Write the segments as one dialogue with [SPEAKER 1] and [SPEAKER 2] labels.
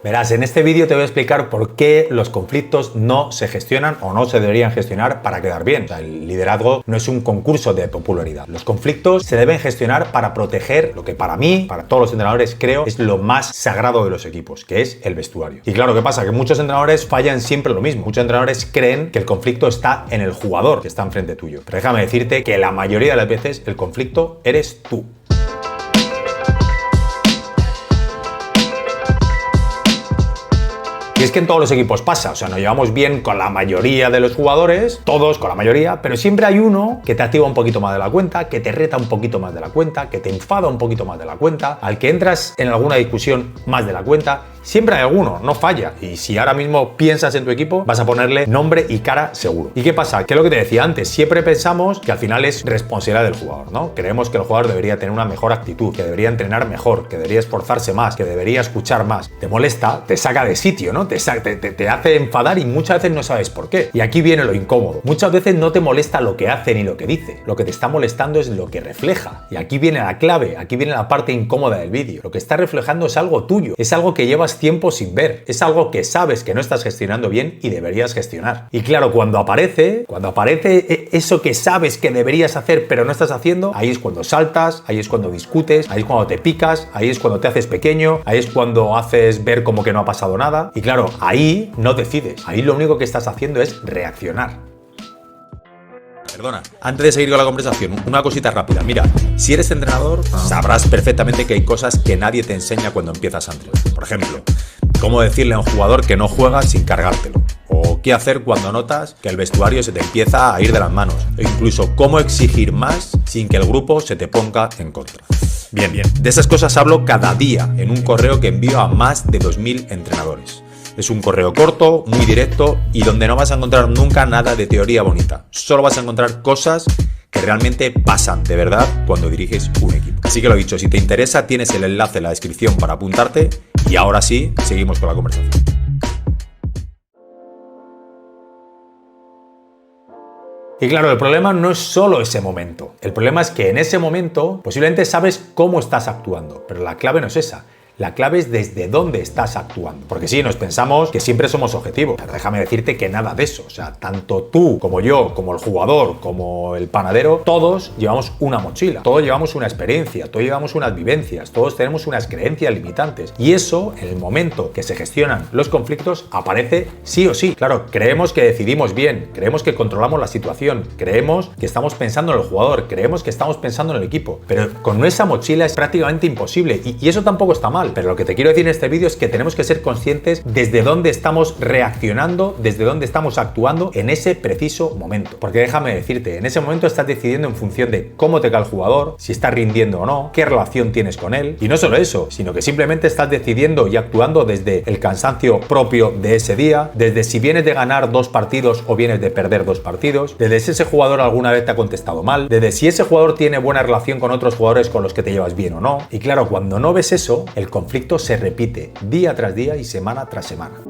[SPEAKER 1] Verás, en este vídeo te voy a explicar por qué los conflictos no se gestionan o no se deberían gestionar para quedar bien. O sea, el liderazgo no es un concurso de popularidad. Los conflictos se deben gestionar para proteger lo que para mí, para todos los entrenadores, creo es lo más sagrado de los equipos, que es el vestuario. Y claro, ¿qué pasa? Que muchos entrenadores fallan siempre lo mismo. Muchos entrenadores creen que el conflicto está en el jugador que está enfrente tuyo. Pero déjame decirte que la mayoría de las veces el conflicto eres tú. Y es que en todos los equipos pasa, o sea, nos llevamos bien con la mayoría de los jugadores, todos con la mayoría, pero siempre hay uno que te activa un poquito más de la cuenta, que te reta un poquito más de la cuenta, que te enfada un poquito más de la cuenta, al que entras en alguna discusión más de la cuenta. Siempre hay alguno, no falla. Y si ahora mismo piensas en tu equipo, vas a ponerle nombre y cara seguro. ¿Y qué pasa? Que es lo que te decía antes, siempre pensamos que al final es responsabilidad del jugador, ¿no? Creemos que el jugador debería tener una mejor actitud, que debería entrenar mejor, que debería esforzarse más, que debería escuchar más. Te molesta, te saca de sitio, ¿no? Te hace enfadar y muchas veces no sabes por qué. Y aquí viene lo incómodo. Muchas veces no te molesta lo que hace ni lo que dice. Lo que te está molestando es lo que refleja. Y aquí viene la clave, aquí viene la parte incómoda del vídeo. Lo que está reflejando es algo tuyo, es algo que llevas tiempo sin ver, es algo que sabes que no estás gestionando bien y deberías gestionar. Y claro, cuando aparece eso que sabes que deberías hacer pero no estás haciendo, ahí es cuando saltas, ahí es cuando discutes, ahí es cuando te picas, ahí es cuando te haces pequeño, ahí es cuando haces ver como que no ha pasado nada. Y claro, ahí no decides, ahí lo único que estás haciendo es reaccionar. Perdona, antes de seguir con la conversación, una cosita rápida. Mira, si eres entrenador, sabrás perfectamente que hay cosas que nadie te enseña cuando empiezas a entrenar. Por ejemplo, cómo decirle a un jugador que no juega sin cargártelo. O qué hacer cuando notas que el vestuario se te empieza a ir de las manos. O incluso cómo exigir más sin que el grupo se te ponga en contra. Bien, de esas cosas hablo cada día en un correo que envío a más de 2000 entrenadores. Es un correo corto, muy directo y donde no vas a encontrar nunca nada de teoría bonita. Solo vas a encontrar cosas que realmente pasan de verdad cuando diriges un equipo. Así que lo dicho, si te interesa tienes el enlace en la descripción para apuntarte y ahora sí, seguimos con la conversación. Y claro, el problema no es solo ese momento. El problema es que en ese momento posiblemente sabes cómo estás actuando, pero la clave no es esa. La clave es desde dónde estás actuando. Porque sí, nos pensamos que siempre somos objetivos. Pero déjame decirte que nada de eso. O sea, tanto tú como yo, como el jugador, como el panadero, todos llevamos una mochila. Todos llevamos una experiencia, todos llevamos unas vivencias, todos tenemos unas creencias limitantes. Y eso, en el momento que se gestionan los conflictos, aparece sí o sí. Claro, creemos que decidimos bien, creemos que controlamos la situación, creemos que estamos pensando en el jugador, creemos que estamos pensando en el equipo. Pero con esa mochila es prácticamente imposible. Y eso tampoco está mal. Pero lo que te quiero decir en este vídeo es que tenemos que ser conscientes desde dónde estamos reaccionando, desde dónde estamos actuando en ese preciso momento. Porque déjame decirte, en ese momento estás decidiendo en función de cómo te cae el jugador, si está rindiendo o no, qué relación tienes con él. Y no solo eso, sino que simplemente estás decidiendo y actuando desde el cansancio propio de ese día, desde si vienes de ganar 2 partidos o vienes de perder 2 partidos, desde si ese jugador alguna vez te ha contestado mal, desde si ese jugador tiene buena relación con otros jugadores con los que te llevas bien o no. Y claro, cuando no ves eso, el conflicto se repite día tras día y semana tras semana.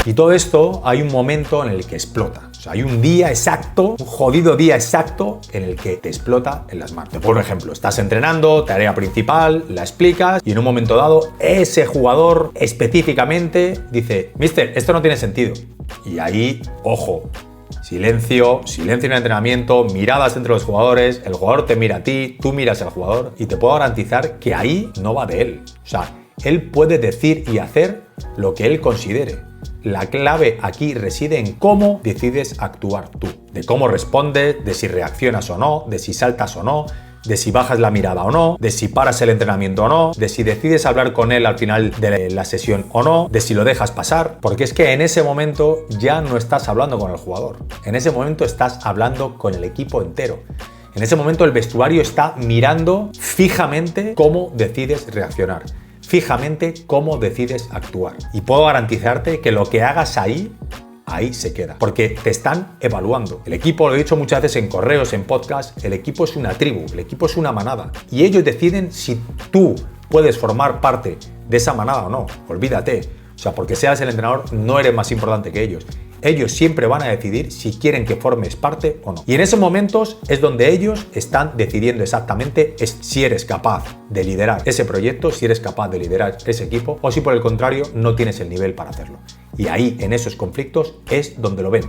[SPEAKER 1] Y todo esto hay un momento en el que explota. O sea, hay un día exacto, un jodido día exacto en el que te explota en las manos. Te pongo un ejemplo, estás entrenando, tarea principal, la explicas y en un momento dado ese jugador específicamente dice: "Mister, esto no tiene sentido". Y ahí, ojo, silencio en el entrenamiento, miradas entre los jugadores, el jugador te mira a ti, tú miras al jugador y te puedo garantizar que ahí no va de él. O sea, él puede decir y hacer lo que él considere. La clave aquí reside en cómo decides actuar tú, de cómo respondes, de si reaccionas o no, de si saltas o no, de si bajas la mirada o no, de si paras el entrenamiento o no, de si decides hablar con él al final de la sesión o no, de si lo dejas pasar, porque es que en ese momento ya no estás hablando con el jugador, en ese momento estás hablando con el equipo entero. En ese momento el vestuario está mirando fijamente cómo decides reaccionar, fijamente cómo decides actuar. Y puedo garantizarte que lo que hagas ahí se queda, porque te están evaluando. El equipo, lo he dicho muchas veces en correos, en podcast, el equipo es una tribu, el equipo es una manada. Y ellos deciden si tú puedes formar parte de esa manada o no. Olvídate. O sea, porque seas el entrenador, no eres más importante que ellos. Ellos siempre van a decidir si quieren que formes parte o no. Y en esos momentos es donde ellos están decidiendo exactamente si eres capaz de liderar ese proyecto, si eres capaz de liderar ese equipo, o si por el contrario no tienes el nivel para hacerlo. Y ahí, en esos conflictos, es donde lo ven.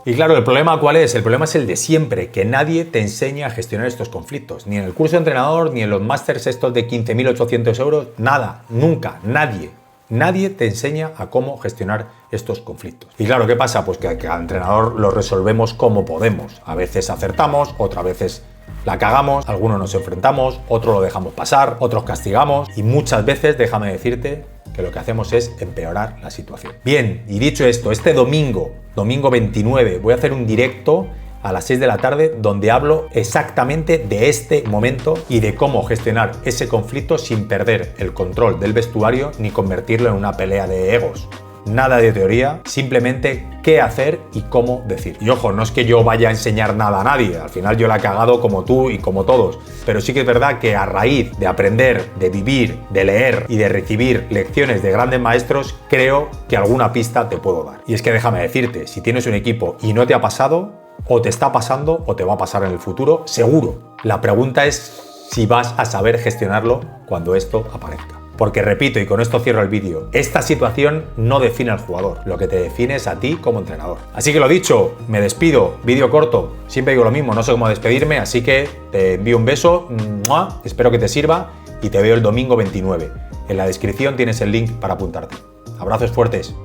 [SPEAKER 1] Y claro, ¿el problema cuál es? El problema es el de siempre, que nadie te enseña a gestionar estos conflictos. Ni en el curso de entrenador, ni en los másters estos de 15.800 euros, nada, nunca, nadie. Nadie te enseña a cómo gestionar estos conflictos. Y claro, ¿qué pasa? Pues que al entrenador lo resolvemos como podemos. A veces acertamos, otras veces la cagamos, algunos nos enfrentamos, otros lo dejamos pasar, otros castigamos y muchas veces, déjame decirte, que lo que hacemos es empeorar la situación. Bien, y dicho esto, este domingo 29, voy a hacer un directo a las 6 de la tarde donde hablo exactamente de este momento y de cómo gestionar ese conflicto sin perder el control del vestuario ni convertirlo en una pelea de egos. Nada de teoría, simplemente qué hacer y cómo decir. Y ojo, no es que yo vaya a enseñar nada a nadie, al final yo la he cagado como tú y como todos, pero sí que es verdad que a raíz de aprender, de vivir, de leer y de recibir lecciones de grandes maestros, creo que alguna pista te puedo dar. Y es que déjame decirte, si tienes un equipo y no te ha pasado, o te está pasando o te va a pasar en el futuro, seguro. La pregunta es si vas a saber gestionarlo cuando esto aparezca. Porque repito, y con esto cierro el vídeo, esta situación no define al jugador, lo que te define es a ti como entrenador. Así que lo dicho, me despido, vídeo corto, siempre digo lo mismo, no sé cómo despedirme, así que te envío un beso, ¡mua! Espero que te sirva y te veo el domingo 29. En la descripción tienes el link para apuntarte. Abrazos fuertes.